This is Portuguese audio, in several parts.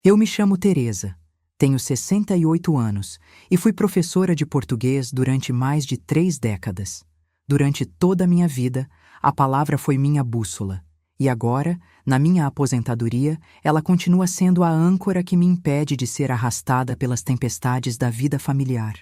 Eu me chamo Teresa, tenho 68 anos e fui professora de português durante mais de 3 décadas. Durante toda a minha vida, a palavra foi minha bússola. E agora, na minha aposentadoria, ela continua sendo a âncora que me impede de ser arrastada pelas tempestades da vida familiar.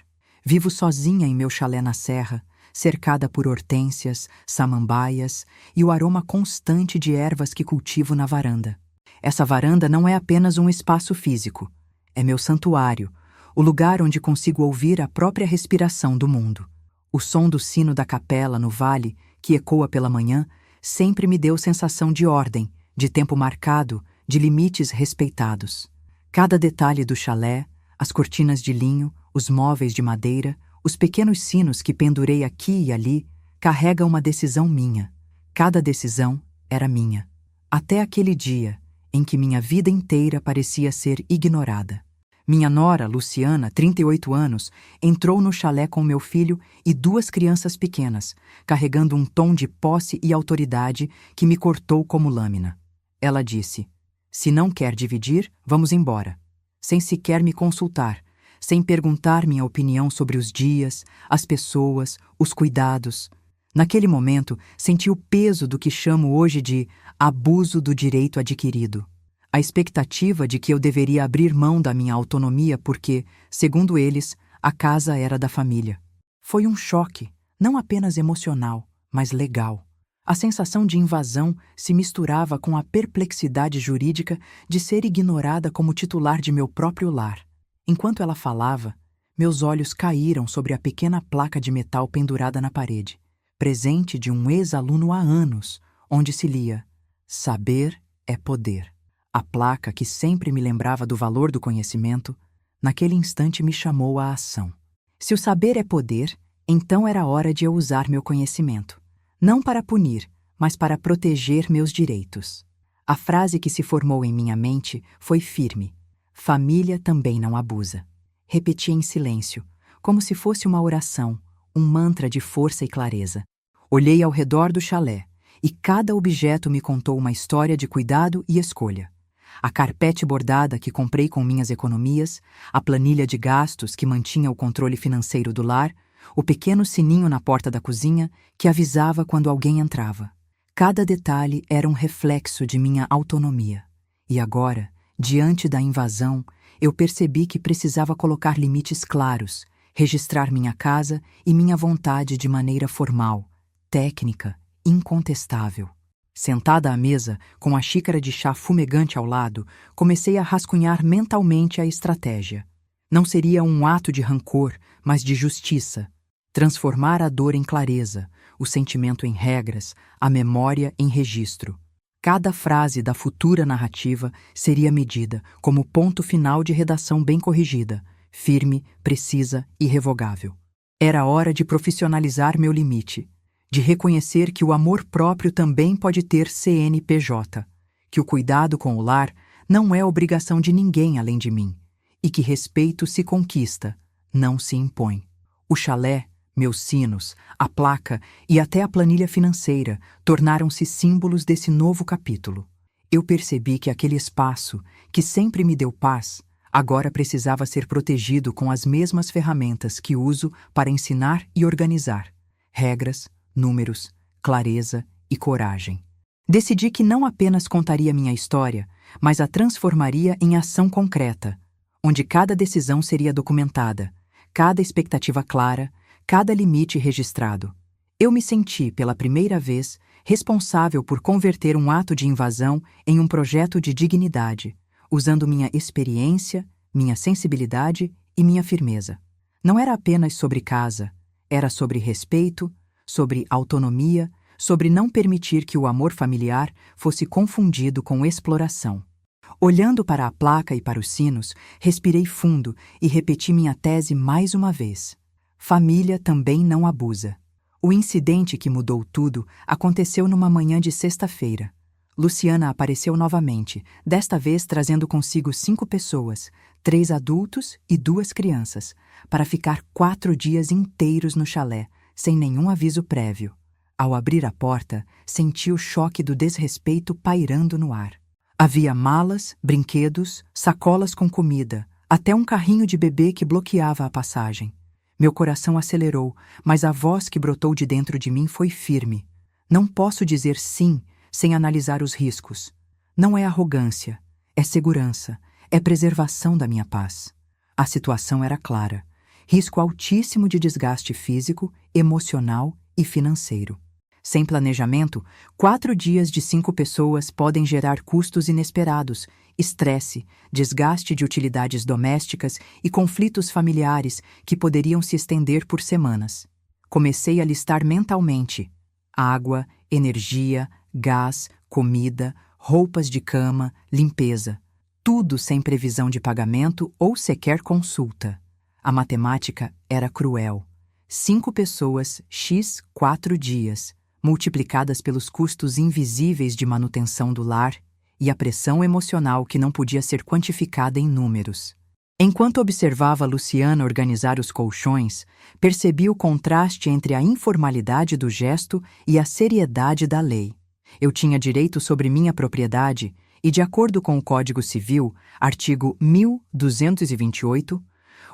Vivo sozinha em meu chalé na serra, cercada por hortênsias, samambaias e o aroma constante de ervas que cultivo na varanda. Essa varanda não é apenas um espaço físico, é meu santuário, o lugar onde consigo ouvir a própria respiração do mundo. O som do sino da capela no vale, que ecoa pela manhã, sempre me deu sensação de ordem, de tempo marcado, de limites respeitados. Cada detalhe do chalé, as cortinas de linho, os móveis de madeira, os pequenos sinos que pendurei aqui e ali, carrega uma decisão minha. Cada decisão era minha. Até aquele dia em que minha vida inteira parecia ser ignorada. Minha nora, Luciana, 38 anos, entrou no chalé com meu filho e 2 crianças pequenas, carregando um tom de posse e autoridade que me cortou como lâmina. Ela disse: "Se não quer dividir, vamos embora." Sem sequer me consultar, sem perguntar minha opinião sobre os dias, as pessoas, os cuidados. Naquele momento, senti o peso do que chamo hoje de abuso do direito adquirido. A expectativa de que eu deveria abrir mão da minha autonomia porque, segundo eles, a casa era da família. Foi um choque, não apenas emocional, mas legal. A sensação de invasão se misturava com a perplexidade jurídica de ser ignorada como titular de meu próprio lar. Enquanto ela falava, meus olhos caíram sobre a pequena placa de metal pendurada na parede, presente de um ex-aluno há anos, onde se lia: "Saber é poder." A placa, que sempre me lembrava do valor do conhecimento, naquele instante me chamou à ação. Se o saber é poder, então era hora de eu usar meu conhecimento. Não para punir, mas para proteger meus direitos. A frase que se formou em minha mente foi firme: "Família também não abusa." Repeti em silêncio, como se fosse uma oração, um mantra de força e clareza. Olhei ao redor do chalé, e cada objeto me contou uma história de cuidado e escolha. A carpete bordada que comprei com minhas economias, a planilha de gastos que mantinha o controle financeiro do lar, o pequeno sininho na porta da cozinha que avisava quando alguém entrava. Cada detalhe era um reflexo de minha autonomia. E agora, diante da invasão, eu percebi que precisava colocar limites claros, registrar minha casa e minha vontade de maneira formal, técnica, incontestável. Sentada à mesa, com a xícara de chá fumegante ao lado, comecei a rascunhar mentalmente a estratégia. Não seria um ato de rancor, mas de justiça. Transformar a dor em clareza, o sentimento em regras, a memória em registro. Cada frase da futura narrativa seria medida como ponto final de redação bem corrigida, firme, precisa e irrevogável. Era hora de profissionalizar meu limite, de reconhecer que o amor próprio também pode ter CNPJ, que o cuidado com o lar não é obrigação de ninguém além de mim, e que respeito se conquista, não se impõe. O chalé, meus sinos, a placa e até a planilha financeira tornaram-se símbolos desse novo capítulo. Eu percebi que aquele espaço, que sempre me deu paz, agora precisava ser protegido com as mesmas ferramentas que uso para ensinar e organizar: regras, números, clareza e coragem. Decidi que não apenas contaria minha história, mas a transformaria em ação concreta, onde cada decisão seria documentada, cada expectativa clara, cada limite registrado. Eu me senti, pela primeira vez, responsável por converter um ato de invasão em um projeto de dignidade, usando minha experiência, minha sensibilidade e minha firmeza. Não era apenas sobre casa, era sobre respeito, sobre autonomia, sobre não permitir que o amor familiar fosse confundido com exploração. Olhando para a placa e para os sinos, respirei fundo e repeti minha tese mais uma vez. Família também não abusa. O incidente que mudou tudo aconteceu numa manhã de sexta-feira. Luciana apareceu novamente, desta vez trazendo consigo 5 pessoas, 3 adultos e 2 crianças, para ficar 4 dias inteiros no chalé, sem nenhum aviso prévio. Ao abrir a porta, senti o choque do desrespeito pairando no ar. Havia malas, brinquedos, sacolas com comida, até um carrinho de bebê que bloqueava a passagem. Meu coração acelerou, mas a voz que brotou de dentro de mim foi firme. Não posso dizer sim sem analisar os riscos. Não é arrogância, é segurança, é preservação da minha paz. A situação era clara. Risco altíssimo de desgaste físico, emocional e financeiro. Sem planejamento, 4 dias de 5 pessoas podem gerar custos inesperados, estresse, desgaste de utilidades domésticas e conflitos familiares que poderiam se estender por semanas. Comecei a listar mentalmente: água, energia, gás, comida, roupas de cama, limpeza. Tudo sem previsão de pagamento ou sequer consulta. A matemática era cruel. 5 pessoas, x 4 dias, multiplicadas pelos custos invisíveis de manutenção do lar e a pressão emocional que não podia ser quantificada em números. Enquanto observava Luciana organizar os colchões, percebi o contraste entre a informalidade do gesto e a seriedade da lei. Eu tinha direito sobre minha propriedade e, de acordo com o Código Civil, artigo 1228,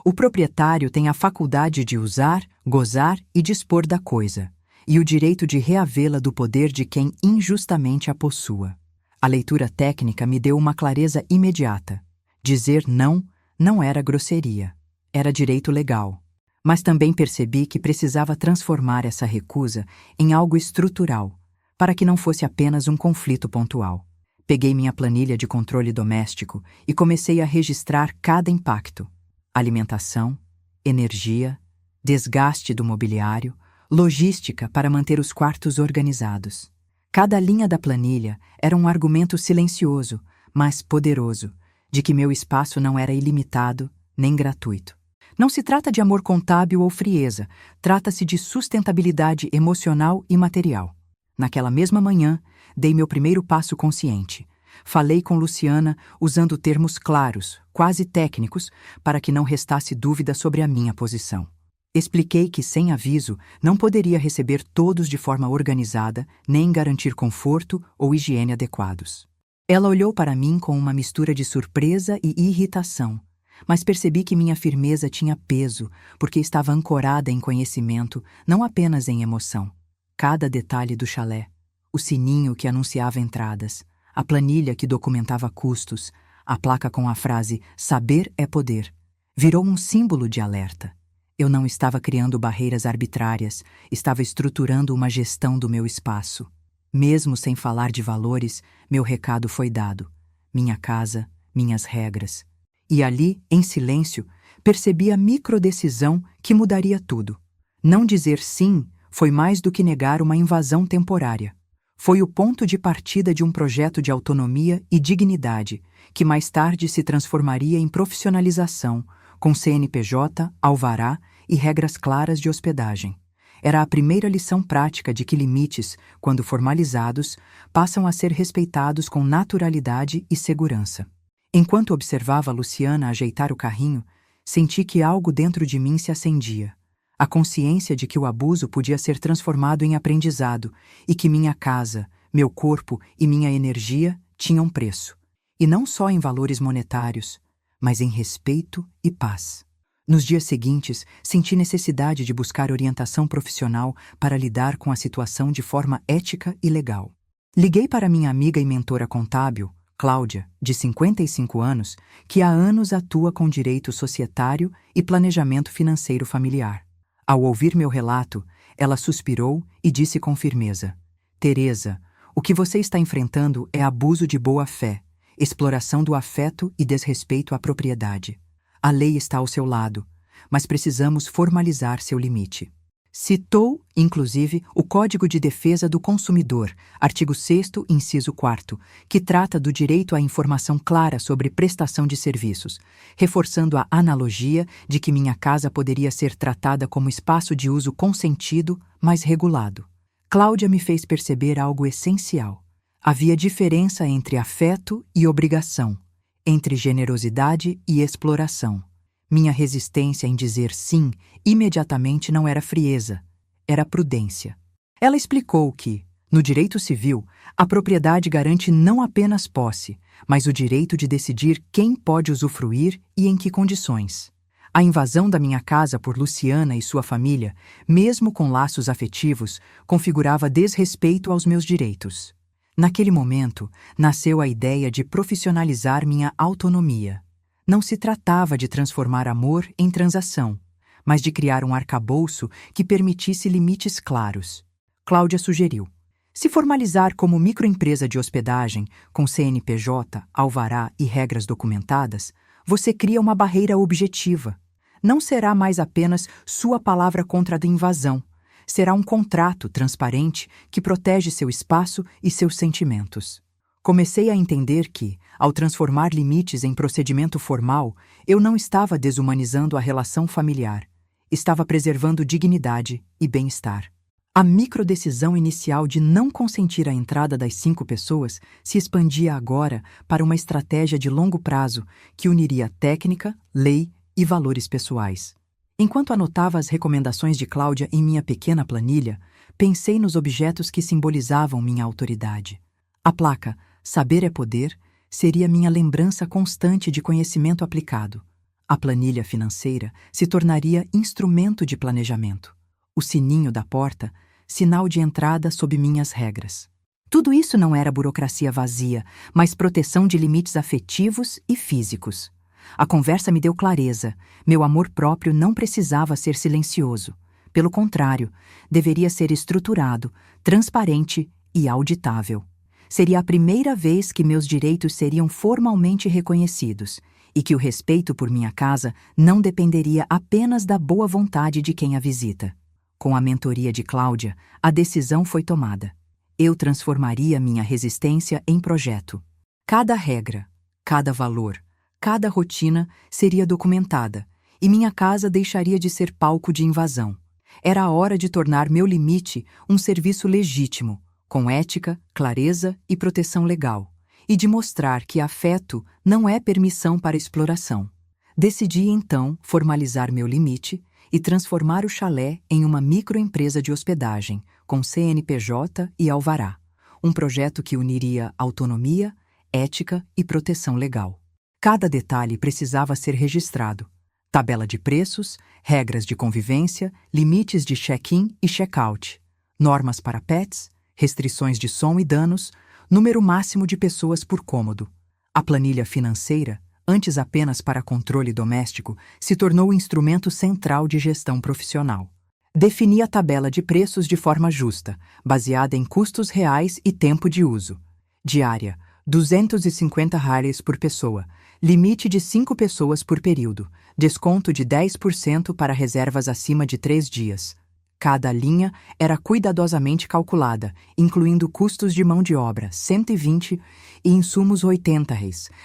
o proprietário tem a faculdade de usar, gozar e dispor da coisa, e o direito de reavê-la do poder de quem injustamente a possua. A leitura técnica me deu uma clareza imediata. Dizer não era grosseria, era direito legal. Mas também percebi que precisava transformar essa recusa em algo estrutural, para que não fosse apenas um conflito pontual. Peguei minha planilha de controle doméstico e comecei a registrar cada impacto: alimentação, energia, desgaste do mobiliário, logística para manter os quartos organizados. Cada linha da planilha era um argumento silencioso, mas poderoso, de que meu espaço não era ilimitado nem gratuito. Não se trata de amor contábil ou frieza, trata-se de sustentabilidade emocional e material. Naquela mesma manhã, dei meu primeiro passo consciente. Falei com Luciana usando termos claros, quase técnicos, para que não restasse dúvida sobre a minha posição. Expliquei que, sem aviso, não poderia receber todos de forma organizada, nem garantir conforto ou higiene adequados. Ela olhou para mim com uma mistura de surpresa e irritação, mas percebi que minha firmeza tinha peso, porque estava ancorada em conhecimento, não apenas em emoção. Cada detalhe do chalé, o sininho que anunciava entradas, a planilha que documentava custos, a placa com a frase "Saber é poder", virou um símbolo de alerta. Eu não estava criando barreiras arbitrárias, estava estruturando uma gestão do meu espaço. Mesmo sem falar de valores, meu recado foi dado. Minha casa, minhas regras. E ali, em silêncio, percebi a microdecisão que mudaria tudo. Não dizer sim foi mais do que negar uma invasão temporária. Foi o ponto de partida de um projeto de autonomia e dignidade, que mais tarde se transformaria em profissionalização, com CNPJ, alvará e regras claras de hospedagem. Era a primeira lição prática de que limites, quando formalizados, passam a ser respeitados com naturalidade e segurança. Enquanto observava Luciana ajeitar o carrinho, senti que algo dentro de mim se acendia. A consciência de que o abuso podia ser transformado em aprendizado e que minha casa, meu corpo e minha energia tinham preço. E não só em valores monetários, mas em respeito e paz. Nos dias seguintes, senti necessidade de buscar orientação profissional para lidar com a situação de forma ética e legal. Liguei para minha amiga e mentora contábil, Cláudia, de 55 anos, que há anos atua com direito societário e planejamento financeiro familiar. Ao ouvir meu relato, ela suspirou e disse com firmeza: "Teresa, o que você está enfrentando é abuso de boa-fé, exploração do afeto e desrespeito à propriedade. A lei está ao seu lado, mas precisamos formalizar seu limite." Citou, inclusive, o Código de Defesa do Consumidor, artigo 6º, inciso 4º, que trata do direito à informação clara sobre prestação de serviços, reforçando a analogia de que minha casa poderia ser tratada como espaço de uso consentido, mas regulado. Cláudia me fez perceber algo essencial. Havia diferença entre afeto e obrigação, entre generosidade e exploração. Minha resistência em dizer sim imediatamente não era frieza, era prudência. Ela explicou que, No direito civil, a propriedade garante não apenas posse, mas o direito de decidir quem pode usufruir e em que condições. A invasão da minha casa por Luciana e sua família, mesmo com laços afetivos, configurava desrespeito aos meus direitos. Naquele momento, nasceu a ideia de profissionalizar minha autonomia. Não se tratava de transformar amor em transação, mas de criar um arcabouço que permitisse limites claros. Cláudia sugeriu: se formalizar como microempresa de hospedagem, com CNPJ, alvará e regras documentadas, você cria uma barreira objetiva. Não será mais apenas sua palavra contra a invasão. Será um contrato transparente que protege seu espaço e seus sentimentos. Comecei a entender que, ao transformar limites em procedimento formal, eu não estava desumanizando a relação familiar. Estava preservando dignidade e bem-estar. A microdecisão inicial de não consentir a entrada das 5 pessoas se expandia agora para uma estratégia de longo prazo que uniria técnica, lei e valores pessoais. Enquanto anotava as recomendações de Cláudia em minha pequena planilha, pensei nos objetos que simbolizavam minha autoridade. A placa "Saber é Poder" seria minha lembrança constante de conhecimento aplicado. A planilha financeira se tornaria instrumento de planejamento. O sininho da porta, sinal de entrada sob minhas regras. Tudo isso não era burocracia vazia, mas proteção de limites afetivos e físicos. A conversa me deu clareza. Meu amor próprio não precisava ser silencioso. Pelo contrário, deveria ser estruturado, transparente e auditável. Seria a primeira vez que meus direitos seriam formalmente reconhecidos e que o respeito por minha casa não dependeria apenas da boa vontade de quem a visita. Com a mentoria de Cláudia, a decisão foi tomada. Eu transformaria minha resistência em projeto. Cada regra, cada valor, cada rotina seria documentada, e minha casa deixaria de ser palco de invasão. Era a hora de tornar meu limite um serviço legítimo, com ética, clareza e proteção legal, e de mostrar que afeto não é permissão para exploração. Decidi, então, formalizar meu limite e transformar o chalé em uma microempresa de hospedagem, com CNPJ e alvará. Um projeto que uniria autonomia, ética e proteção legal. Cada detalhe precisava ser registrado. Tabela de preços, regras de convivência, limites de check-in e check-out, normas para pets, restrições de som e danos, número máximo de pessoas por cômodo. A planilha financeira, antes apenas para controle doméstico, se tornou o instrumento central de gestão profissional. Defini a tabela de preços de forma justa, baseada em custos reais e tempo de uso. Diária, R$ 250 por pessoa, limite de 5 pessoas por período, desconto de 10% para reservas acima de 3 dias. Cada linha era cuidadosamente calculada, incluindo custos de mão de obra, R$ 120, e insumos R$ 80,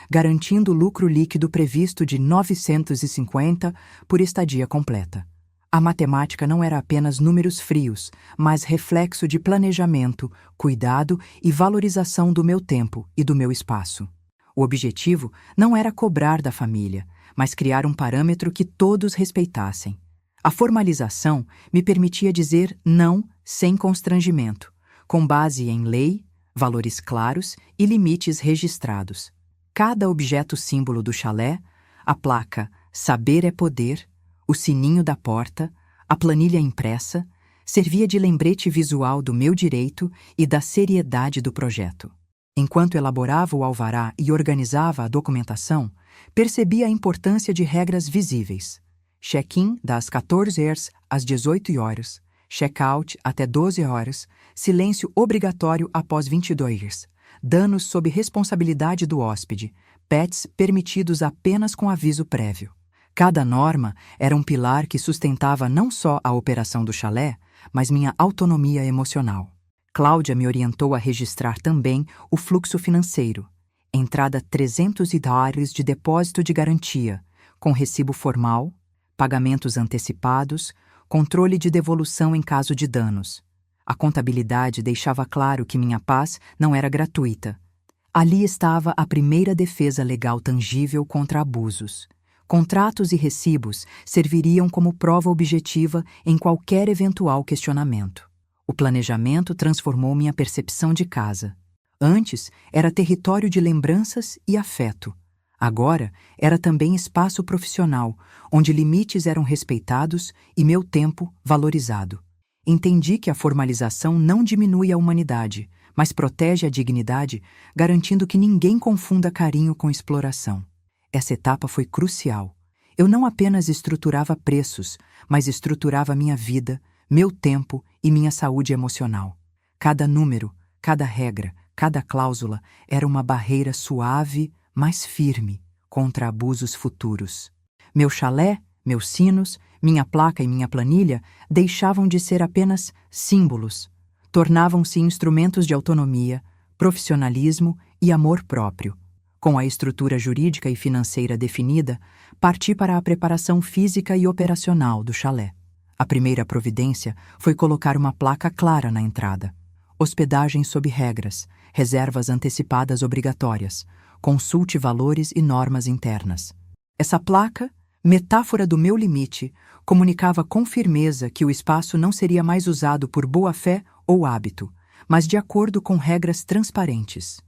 garantindo lucro líquido previsto de R$ 950 por estadia completa. A matemática não era apenas números frios, mas reflexo de planejamento, cuidado e valorização do meu tempo e do meu espaço. O objetivo não era cobrar da família, mas criar um parâmetro que todos respeitassem. A formalização me permitia dizer não sem constrangimento, com base em lei, valores claros e limites registrados. Cada objeto símbolo do chalé, a placa "Saber é Poder", o sininho da porta, a planilha impressa, servia de lembrete visual do meu direito e da seriedade do projeto. Enquanto elaborava o alvará e organizava a documentação, percebi a importância de regras visíveis. Check-in das 14 horas às 18 horas, check-out até 12 horas, silêncio obrigatório após 22 horas, danos sob responsabilidade do hóspede, pets permitidos apenas com aviso prévio. Cada norma era um pilar que sustentava não só a operação do chalé, mas minha autonomia emocional. Cláudia me orientou a registrar também o fluxo financeiro. Entrada $300 de depósito de garantia, com recibo formal, pagamentos antecipados, controle de devolução em caso de danos. A contabilidade deixava claro que minha paz não era gratuita. Ali estava a primeira defesa legal tangível contra abusos. Contratos e recibos serviriam como prova objetiva em qualquer eventual questionamento. O planejamento transformou minha percepção de casa. Antes, era território de lembranças e afeto. Agora, era também espaço profissional, onde limites eram respeitados e meu tempo valorizado. Entendi que a formalização não diminui a humanidade, mas protege a dignidade, garantindo que ninguém confunda carinho com exploração. Essa etapa foi crucial. Eu não apenas estruturava preços, mas estruturava minha vida, meu tempo e minha saúde emocional. Cada número, cada regra, cada cláusula era uma barreira suave, mas firme, contra abusos futuros. Meu chalé, meus sinos, minha placa e minha planilha deixavam de ser apenas símbolos. Tornavam-se instrumentos de autonomia, profissionalismo e amor próprio. Com a estrutura jurídica e financeira definida, parti para a preparação física e operacional do chalé. A primeira providência foi colocar uma placa clara na entrada. Hospedagem sob regras, reservas antecipadas obrigatórias, consulte valores e normas internas. Essa placa, metáfora do meu limite, comunicava com firmeza que o espaço não seria mais usado por boa-fé ou hábito, mas de acordo com regras transparentes.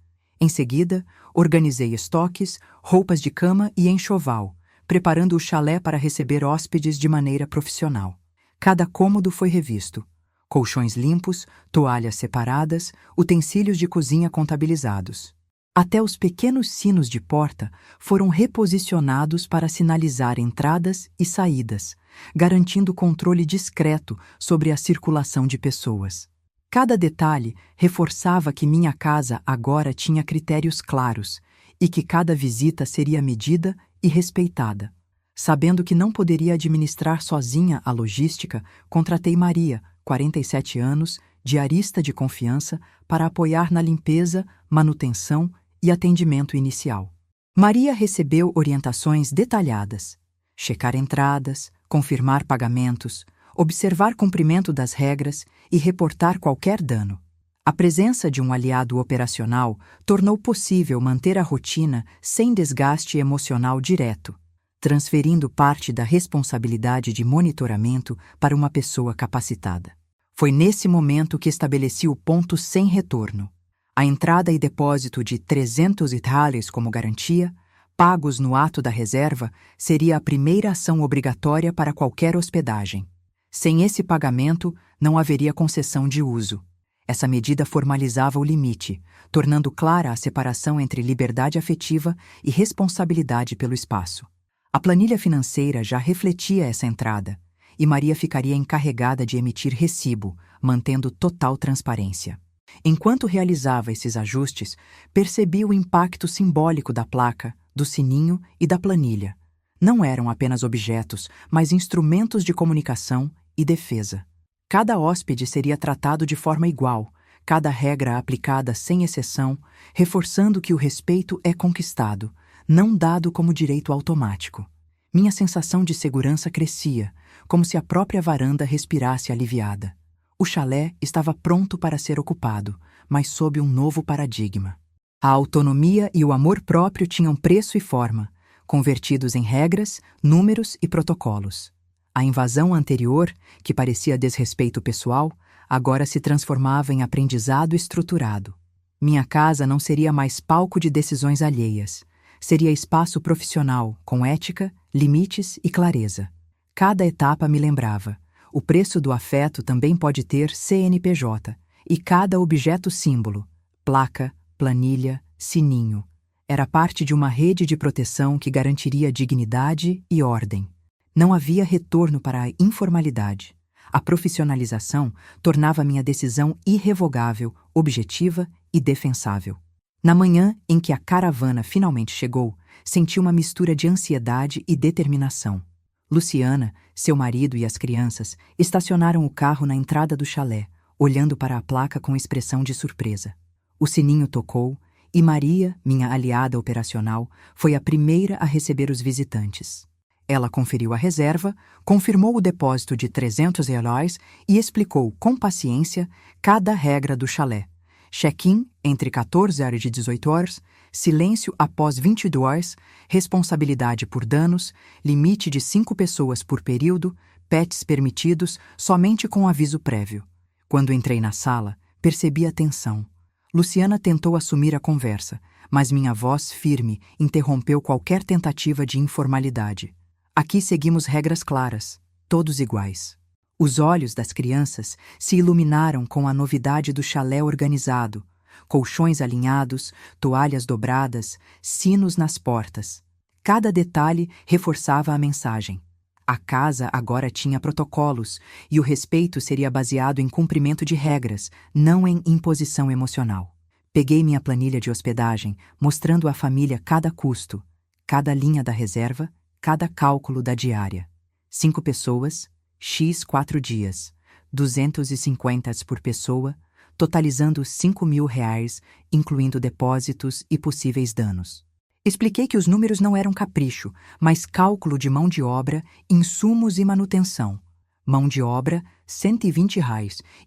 Em seguida, organizei estoques, roupas de cama e enxoval, preparando o chalé para receber hóspedes de maneira profissional. Cada cômodo foi revisto. Colchões limpos, toalhas separadas, utensílios de cozinha contabilizados. Até os pequenos sinos de porta foram reposicionados para sinalizar entradas e saídas, garantindo controle discreto sobre a circulação de pessoas. Cada detalhe reforçava que minha casa agora tinha critérios claros e que cada visita seria medida e respeitada. Sabendo que não poderia administrar sozinha a logística, contratei Maria, 47 anos, diarista de confiança, para apoiar na limpeza, manutenção e atendimento inicial. Maria recebeu orientações detalhadas: checar entradas, confirmar pagamentos, observar cumprimento das regras e reportar qualquer dano. A presença de um aliado operacional tornou possível manter a rotina sem desgaste emocional direto, transferindo parte da responsabilidade de monitoramento para uma pessoa capacitada. Foi nesse momento que estabeleci o ponto sem retorno. A entrada e depósito de 300 reais como garantia, pagos no ato da reserva, seria a primeira ação obrigatória para qualquer hospedagem. Sem esse pagamento, não haveria concessão de uso. Essa medida formalizava o limite, tornando clara a separação entre liberdade afetiva e responsabilidade pelo espaço. A planilha financeira já refletia essa entrada, e Maria ficaria encarregada de emitir recibo, mantendo total transparência. Enquanto realizava esses ajustes, percebi o impacto simbólico da placa, do sininho e da planilha. Não eram apenas objetos, mas instrumentos de comunicação e defesa. Cada hóspede seria tratado de forma igual, cada regra aplicada sem exceção, reforçando que o respeito é conquistado, não dado como direito automático. Minha sensação de segurança crescia, como se a própria varanda respirasse aliviada. O chalé estava pronto para ser ocupado, mas sob um novo paradigma. A autonomia e o amor próprio tinham preço e forma, convertidos em regras, números e protocolos. A invasão anterior, que parecia desrespeito pessoal, agora se transformava em aprendizado estruturado. Minha casa não seria mais palco de decisões alheias. Seria espaço profissional, com ética, limites e clareza. Cada etapa me lembrava: o preço do afeto também pode ter CNPJ, e cada objeto símbolo, placa, planilha, sininho, era parte de uma rede de proteção que garantiria dignidade e ordem. Não havia retorno para a informalidade. A profissionalização tornava minha decisão irrevogável, objetiva e defensável. Na manhã em que a caravana finalmente chegou, senti uma mistura de ansiedade e determinação. Luciana, seu marido e as crianças estacionaram o carro na entrada do chalé, olhando para a placa com expressão de surpresa. O sininho tocou e Maria, minha aliada operacional, foi a primeira a receber os visitantes. Ela conferiu a reserva, confirmou o depósito de 300 reais e explicou com paciência cada regra do chalé. Check-in entre 14 horas e 18 horas, silêncio após 22 horas, responsabilidade por danos, limite de 5 pessoas por período, pets permitidos somente com aviso prévio. Quando entrei na sala, percebi a tensão. Luciana tentou assumir a conversa, mas minha voz firme interrompeu qualquer tentativa de informalidade. Aqui seguimos regras claras, todos iguais. Os olhos das crianças se iluminaram com a novidade do chalé organizado, colchões alinhados, toalhas dobradas, sinos nas portas. Cada detalhe reforçava a mensagem. A casa agora tinha protocolos e o respeito seria baseado em cumprimento de regras, não em imposição emocional. Peguei minha planilha de hospedagem, mostrando à família cada custo, cada linha da reserva, cada cálculo da diária. 5 pessoas, X 4 dias, 250 por pessoa, totalizando R$ 5.000, incluindo depósitos e possíveis danos. Expliquei que os números não eram capricho, mas cálculo de mão de obra, insumos e manutenção. Mão de obra, R$ 120,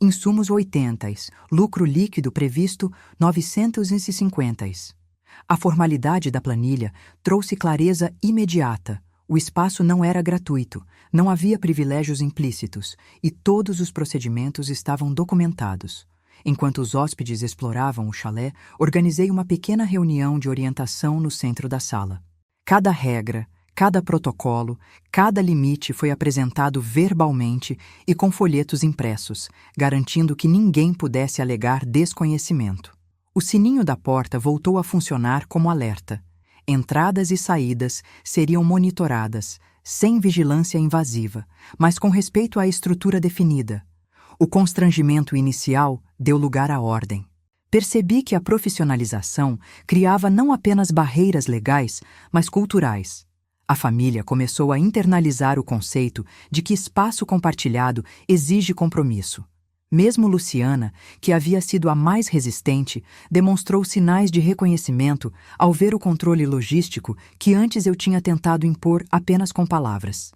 insumos 80, lucro líquido previsto 950. A formalidade da planilha trouxe clareza imediata. O espaço não era gratuito, não havia privilégios implícitos e todos os procedimentos estavam documentados. Enquanto os hóspedes exploravam o chalé, organizei uma pequena reunião de orientação no centro da sala. Cada regra, cada protocolo, cada limite foi apresentado verbalmente e com folhetos impressos, garantindo que ninguém pudesse alegar desconhecimento. O sininho da porta voltou a funcionar como alerta. Entradas e saídas seriam monitoradas, sem vigilância invasiva, mas com respeito à estrutura definida. O constrangimento inicial deu lugar à ordem. Percebi que a profissionalização criava não apenas barreiras legais, mas culturais. A família começou a internalizar o conceito de que espaço compartilhado exige compromisso. Mesmo Luciana, que havia sido a mais resistente, demonstrou sinais de reconhecimento ao ver o controle logístico que antes eu tinha tentado impor apenas com palavras.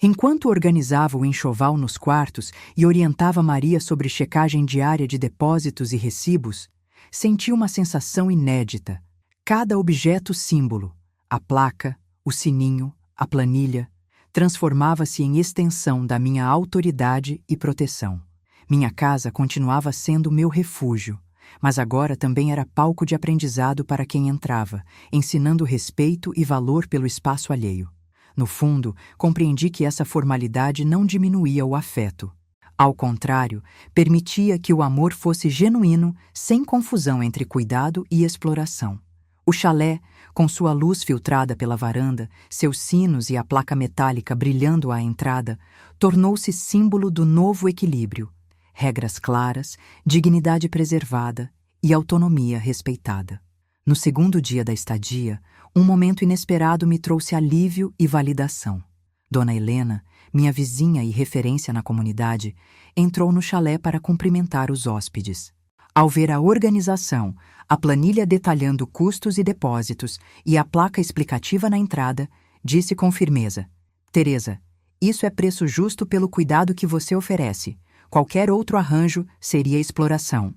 Enquanto organizava o enxoval nos quartos e orientava Maria sobre checagem diária de depósitos e recibos, senti uma sensação inédita. Cada objeto símbolo, a placa, o sininho, a planilha, transformava-se em extensão da minha autoridade e proteção. Minha casa continuava sendo meu refúgio, mas agora também era palco de aprendizado para quem entrava, ensinando respeito e valor pelo espaço alheio. No fundo, compreendi que essa formalidade não diminuía o afeto. Ao contrário, permitia que o amor fosse genuíno, sem confusão entre cuidado e exploração. O chalé, com sua luz filtrada pela varanda, seus sinos e a placa metálica brilhando à entrada, tornou-se símbolo do novo equilíbrio. Regras claras, dignidade preservada e autonomia respeitada. No segundo dia da estadia, um momento inesperado me trouxe alívio e validação. Dona Helena, minha vizinha e referência na comunidade, entrou no chalé para cumprimentar os hóspedes. Ao ver a organização, a planilha detalhando custos e depósitos e a placa explicativa na entrada, disse com firmeza: "Teresa, isso é preço justo pelo cuidado que você oferece. Qualquer outro arranjo seria exploração."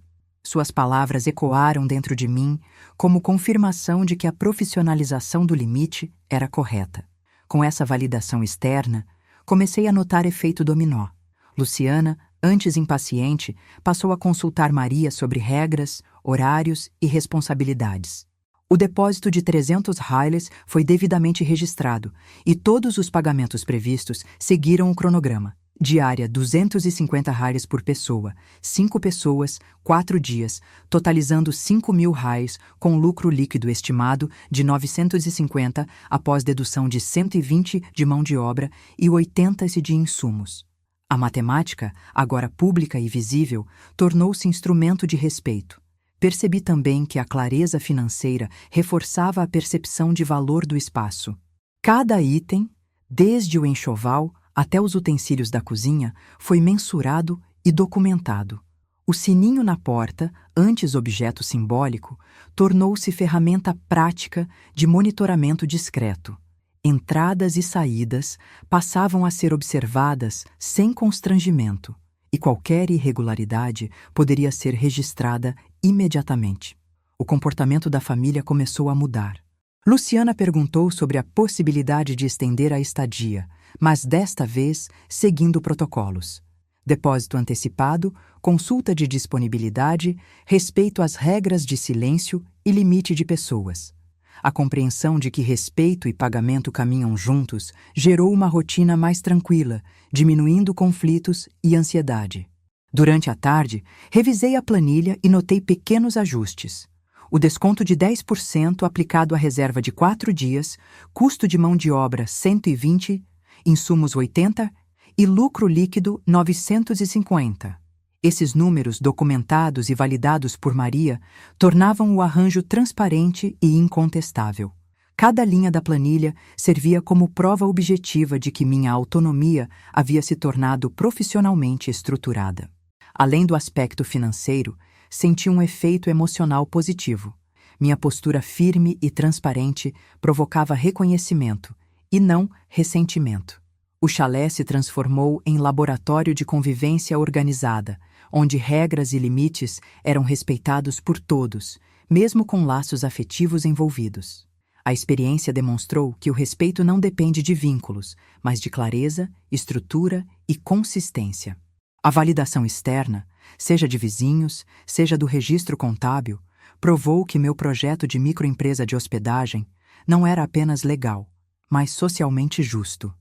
Suas palavras ecoaram dentro de mim como confirmação de que a profissionalização do limite era correta. Com essa validação externa, comecei a notar efeito dominó. Luciana, antes impaciente, passou a consultar Maria sobre regras, horários e responsabilidades. O depósito de 300 reais foi devidamente registrado e todos os pagamentos previstos seguiram o cronograma. Diária, R$ 250 por pessoa, 5 pessoas, 4 dias, totalizando R$ 5.000, com lucro líquido estimado de 950 após dedução de 120 de mão de obra e 80 de insumos. A matemática, agora pública e visível, tornou-se instrumento de respeito. Percebi também que a clareza financeira reforçava a percepção de valor do espaço. Cada item, desde o enxoval até os utensílios da cozinha, foi mensurado e documentado. O sininho na porta, antes objeto simbólico, tornou-se ferramenta prática de monitoramento discreto. Entradas e saídas passavam a ser observadas sem constrangimento, e qualquer irregularidade poderia ser registrada imediatamente. O comportamento da família começou a mudar. Luciana perguntou sobre a possibilidade de estender a estadia, mas desta vez seguindo protocolos. Depósito antecipado, consulta de disponibilidade, respeito às regras de silêncio e limite de pessoas. A compreensão de que respeito e pagamento caminham juntos gerou uma rotina mais tranquila, diminuindo conflitos e ansiedade. Durante a tarde, revisei a planilha e notei pequenos ajustes. O desconto de 10% aplicado à reserva de 4 dias, custo de mão de obra 120, insumos 80 e lucro líquido 950. Esses números, documentados e validados por Maria, tornavam o arranjo transparente e incontestável. Cada linha da planilha servia como prova objetiva de que minha autonomia havia se tornado profissionalmente estruturada. Além do aspecto financeiro, senti um efeito emocional positivo. Minha postura firme e transparente provocava reconhecimento, e não ressentimento. O chalé se transformou em laboratório de convivência organizada, onde regras e limites eram respeitados por todos, mesmo com laços afetivos envolvidos. A experiência demonstrou que o respeito não depende de vínculos, mas de clareza, estrutura e consistência. A validação externa, seja de vizinhos, seja do registro contábil, provou que meu projeto de microempresa de hospedagem não era apenas legal, mas socialmente justo.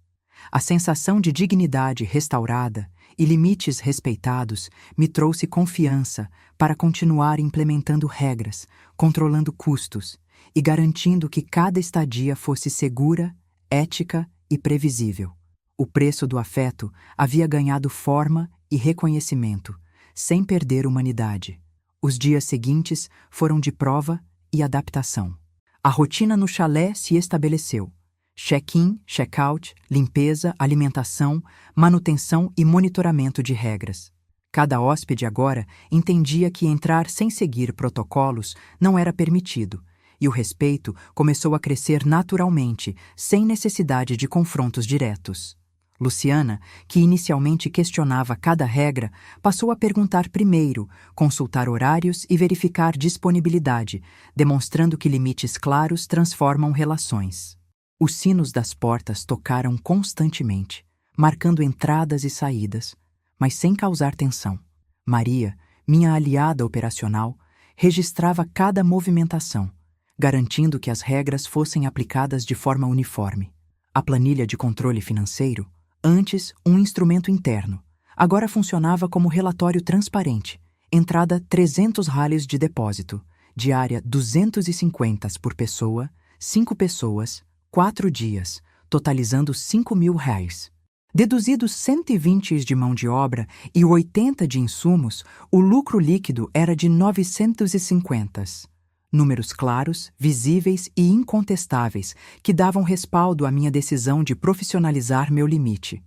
A sensação de dignidade restaurada e limites respeitados me trouxe confiança para continuar implementando regras, controlando custos e garantindo que cada estadia fosse segura, ética e previsível. O preço do afeto havia ganhado forma e reconhecimento, sem perder humanidade. Os dias seguintes foram de prova e adaptação. A rotina no chalé se estabeleceu. Check-in, check-out, limpeza, alimentação, manutenção e monitoramento de regras. Cada hóspede agora entendia que entrar sem seguir protocolos não era permitido, e o respeito começou a crescer naturalmente, sem necessidade de confrontos diretos. Luciana, que inicialmente questionava cada regra, passou a perguntar primeiro, consultar horários e verificar disponibilidade, demonstrando que limites claros transformam relações. Os sinos das portas tocaram constantemente, marcando entradas e saídas, mas sem causar tensão. Maria, minha aliada operacional, registrava cada movimentação, garantindo que as regras fossem aplicadas de forma uniforme. A planilha de controle financeiro, antes um instrumento interno, agora funcionava como relatório transparente, entrada 300 rales de depósito, diária 250 por pessoa, 5 pessoas, 4 dias, totalizando R$ 5.000. Deduzidos 120 de mão de obra e 80 de insumos, o lucro líquido era de 950. Números claros, visíveis e incontestáveis que davam respaldo à minha decisão de profissionalizar meu limite.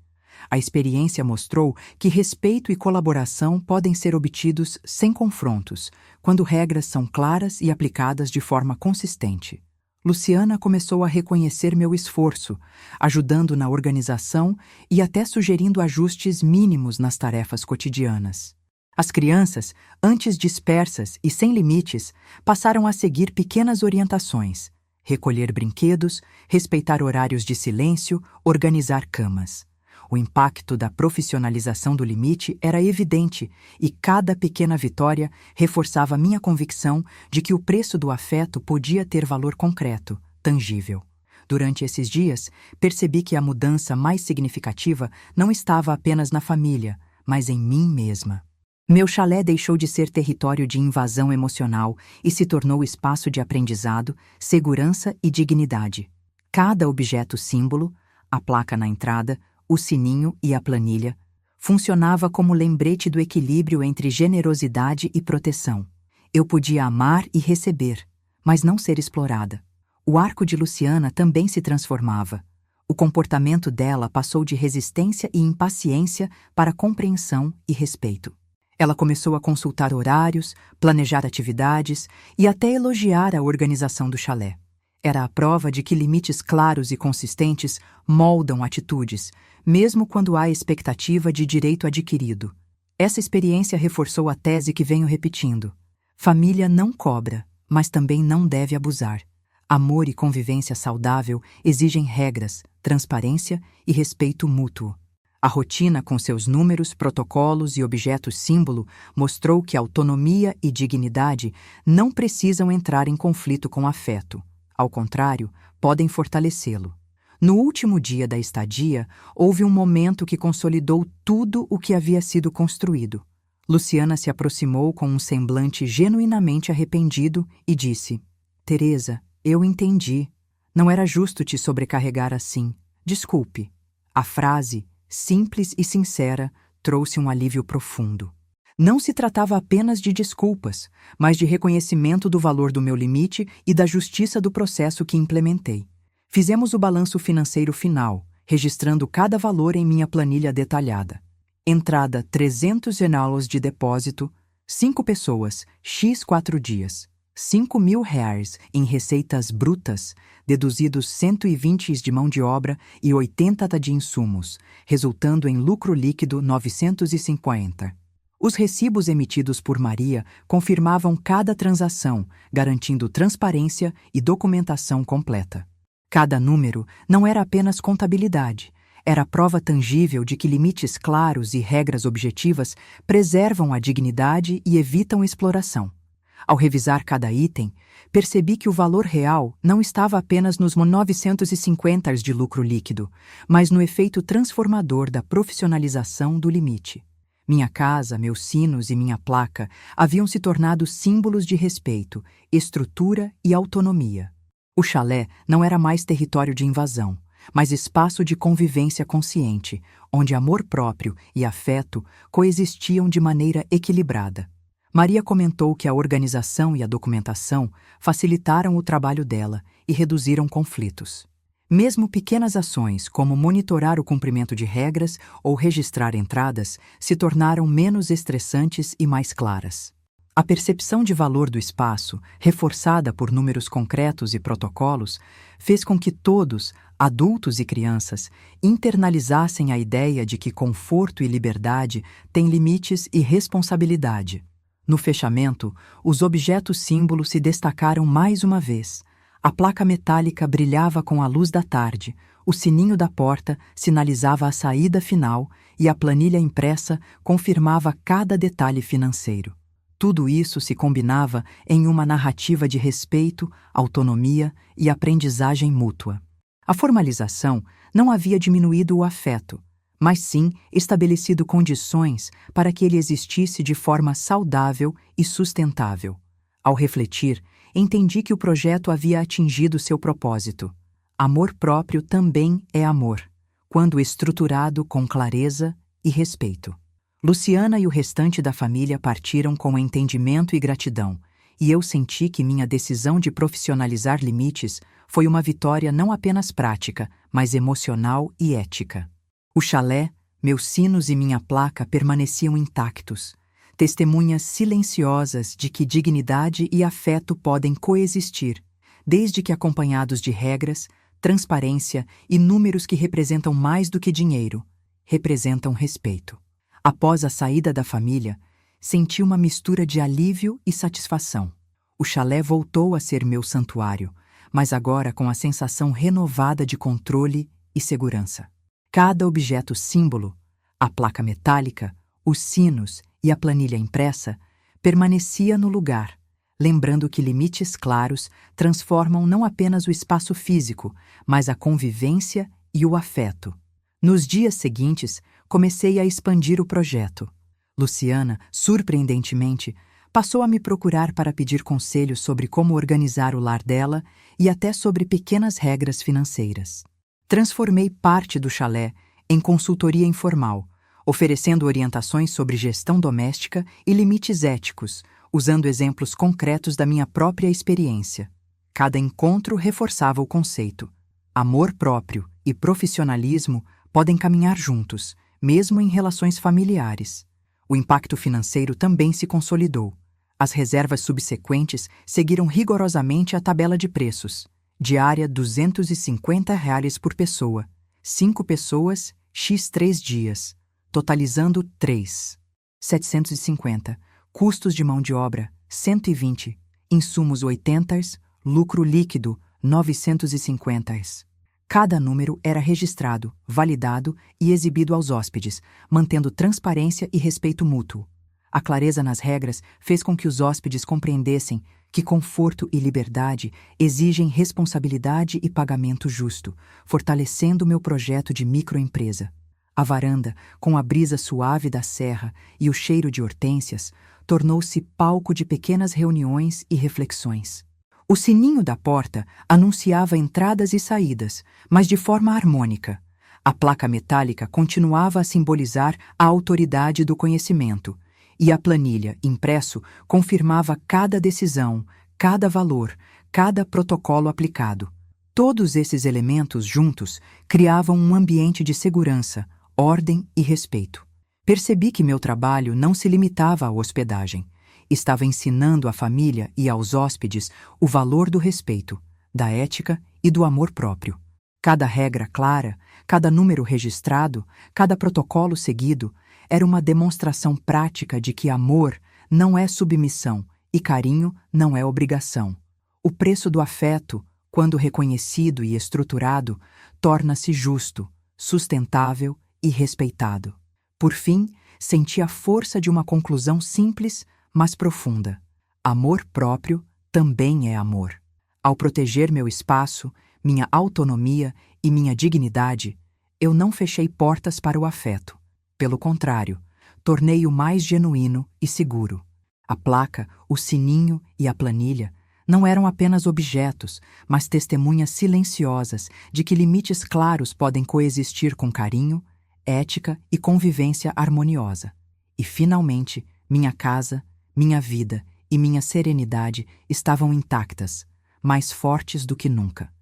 A experiência mostrou que respeito e colaboração podem ser obtidos sem confrontos, quando regras são claras e aplicadas de forma consistente. Luciana começou a reconhecer meu esforço, ajudando na organização e até sugerindo ajustes mínimos nas tarefas cotidianas. As crianças, antes dispersas e sem limites, passaram a seguir pequenas orientações: recolher brinquedos, respeitar horários de silêncio, organizar camas. O impacto da profissionalização do limite era evidente e cada pequena vitória reforçava minha convicção de que o preço do afeto podia ter valor concreto, tangível. Durante esses dias, percebi que a mudança mais significativa não estava apenas na família, mas em mim mesma. Meu chalé deixou de ser território de invasão emocional e se tornou espaço de aprendizado, segurança e dignidade. Cada objeto símbolo, a placa na entrada, o sininho e a planilha, funcionava como lembrete do equilíbrio entre generosidade e proteção. Eu podia amar e receber, mas não ser explorada. O arco de Luciana também se transformava. O comportamento dela passou de resistência e impaciência para compreensão e respeito. Ela começou a consultar horários, planejar atividades e até elogiar a organização do chalé. Era a prova de que limites claros e consistentes moldam atitudes, mesmo quando há expectativa de direito adquirido. Essa experiência reforçou a tese que venho repetindo: família não cobra, mas também não deve abusar. Amor e convivência saudável exigem regras, transparência e respeito mútuo. A rotina, com seus números, protocolos e objetos símbolo, mostrou que autonomia e dignidade não precisam entrar em conflito com afeto. Ao contrário, podem fortalecê-lo. No último dia da estadia, houve um momento que consolidou tudo o que havia sido construído. Luciana se aproximou com um semblante genuinamente arrependido e disse: Teresa, eu entendi. Não era justo te sobrecarregar assim. Desculpe. A frase, simples e sincera, trouxe um alívio profundo. Não se tratava apenas de desculpas, mas de reconhecimento do valor do meu limite e da justiça do processo que implementei. Fizemos o balanço financeiro final, registrando cada valor em minha planilha detalhada. Entrada R$300 de depósito, 5 pessoas, x 4 dias. R$5.000 em receitas brutas, deduzidos 120 de mão de obra e 80 de insumos, resultando em lucro líquido 950. Os recibos emitidos por Maria confirmavam cada transação, garantindo transparência e documentação completa. Cada número não era apenas contabilidade, era prova tangível de que limites claros e regras objetivas preservam a dignidade e evitam exploração. Ao revisar cada item, percebi que o valor real não estava apenas nos 950 de lucro líquido, mas no efeito transformador da profissionalização do limite. Minha casa, meus sinos e minha placa haviam se tornado símbolos de respeito, estrutura e autonomia. O chalé não era mais território de invasão, mas espaço de convivência consciente, onde amor próprio e afeto coexistiam de maneira equilibrada. Maria comentou que a organização e a documentação facilitaram o trabalho dela e reduziram conflitos. Mesmo pequenas ações, como monitorar o cumprimento de regras ou registrar entradas, se tornaram menos estressantes e mais claras. A percepção de valor do espaço, reforçada por números concretos e protocolos, fez com que todos, adultos e crianças, internalizassem a ideia de que conforto e liberdade têm limites e responsabilidade. No fechamento, os objetos símbolo se destacaram mais uma vez. A placa metálica brilhava com a luz da tarde, o sininho da porta sinalizava a saída final e a planilha impressa confirmava cada detalhe financeiro. Tudo isso se combinava em uma narrativa de respeito, autonomia e aprendizagem mútua. A formalização não havia diminuído o afeto, mas sim estabelecido condições para que ele existisse de forma saudável e sustentável. Ao refletir, entendi que o projeto havia atingido seu propósito. Amor próprio também é amor, quando estruturado com clareza e respeito. Luciana e o restante da família partiram com entendimento e gratidão, e eu senti que minha decisão de profissionalizar limites foi uma vitória não apenas prática, mas emocional e ética. O chalé, meus sinos e minha placa permaneciam intactos, testemunhas silenciosas de que dignidade e afeto podem coexistir, desde que acompanhados de regras, transparência e números que representam mais do que dinheiro, representam respeito. Após a saída da família, senti uma mistura de alívio e satisfação. O chalé voltou a ser meu santuário, mas agora com a sensação renovada de controle e segurança. Cada objeto símbolo, a placa metálica, os sinos e a planilha impressa, permanecia no lugar, lembrando que limites claros transformam não apenas o espaço físico, mas a convivência e o afeto. Nos dias seguintes, comecei a expandir o projeto. Luciana, surpreendentemente, passou a me procurar para pedir conselhos sobre como organizar o lar dela e até sobre pequenas regras financeiras. Transformei parte do chalé em consultoria informal, oferecendo orientações sobre gestão doméstica e limites éticos, usando exemplos concretos da minha própria experiência. Cada encontro reforçava o conceito. Amor próprio e profissionalismo podem caminhar juntos, mesmo em relações familiares. O impacto financeiro também se consolidou. As reservas subsequentes seguiram rigorosamente a tabela de preços. Diária R$250 por pessoa, 5 pessoas, x 3 dias, totalizando 3.750. Custos de mão de obra, 120. Insumos 80, lucro líquido, 950. Cada número era registrado, validado e exibido aos hóspedes, mantendo transparência e respeito mútuo. A clareza nas regras fez com que os hóspedes compreendessem que conforto e liberdade exigem responsabilidade e pagamento justo, fortalecendo meu projeto de microempresa. A varanda, com a brisa suave da serra e o cheiro de hortênsias, tornou-se palco de pequenas reuniões e reflexões. O sininho da porta anunciava entradas e saídas, mas de forma harmônica. A placa metálica continuava a simbolizar a autoridade do conhecimento, e a planilha, impresso, confirmava cada decisão, cada valor, cada protocolo aplicado. Todos esses elementos juntos criavam um ambiente de segurança, ordem e respeito. Percebi que meu trabalho não se limitava à hospedagem. Estava ensinando à família e aos hóspedes o valor do respeito, da ética e do amor próprio. Cada regra clara, cada número registrado, cada protocolo seguido era uma demonstração prática de que amor não é submissão e carinho não é obrigação. O preço do afeto, quando reconhecido e estruturado, torna-se justo, sustentável e respeitado. Por fim, senti a força de uma conclusão simples, mas profunda. Amor próprio também é amor. Ao proteger meu espaço, minha autonomia e minha dignidade, eu não fechei portas para o afeto. Pelo contrário, tornei-o mais genuíno e seguro. A placa, o sininho e a planilha não eram apenas objetos, mas testemunhas silenciosas de que limites claros podem coexistir com carinho, ética e convivência harmoniosa. E, finalmente, minha casa, minha vida e minha serenidade estavam intactas, mais fortes do que nunca.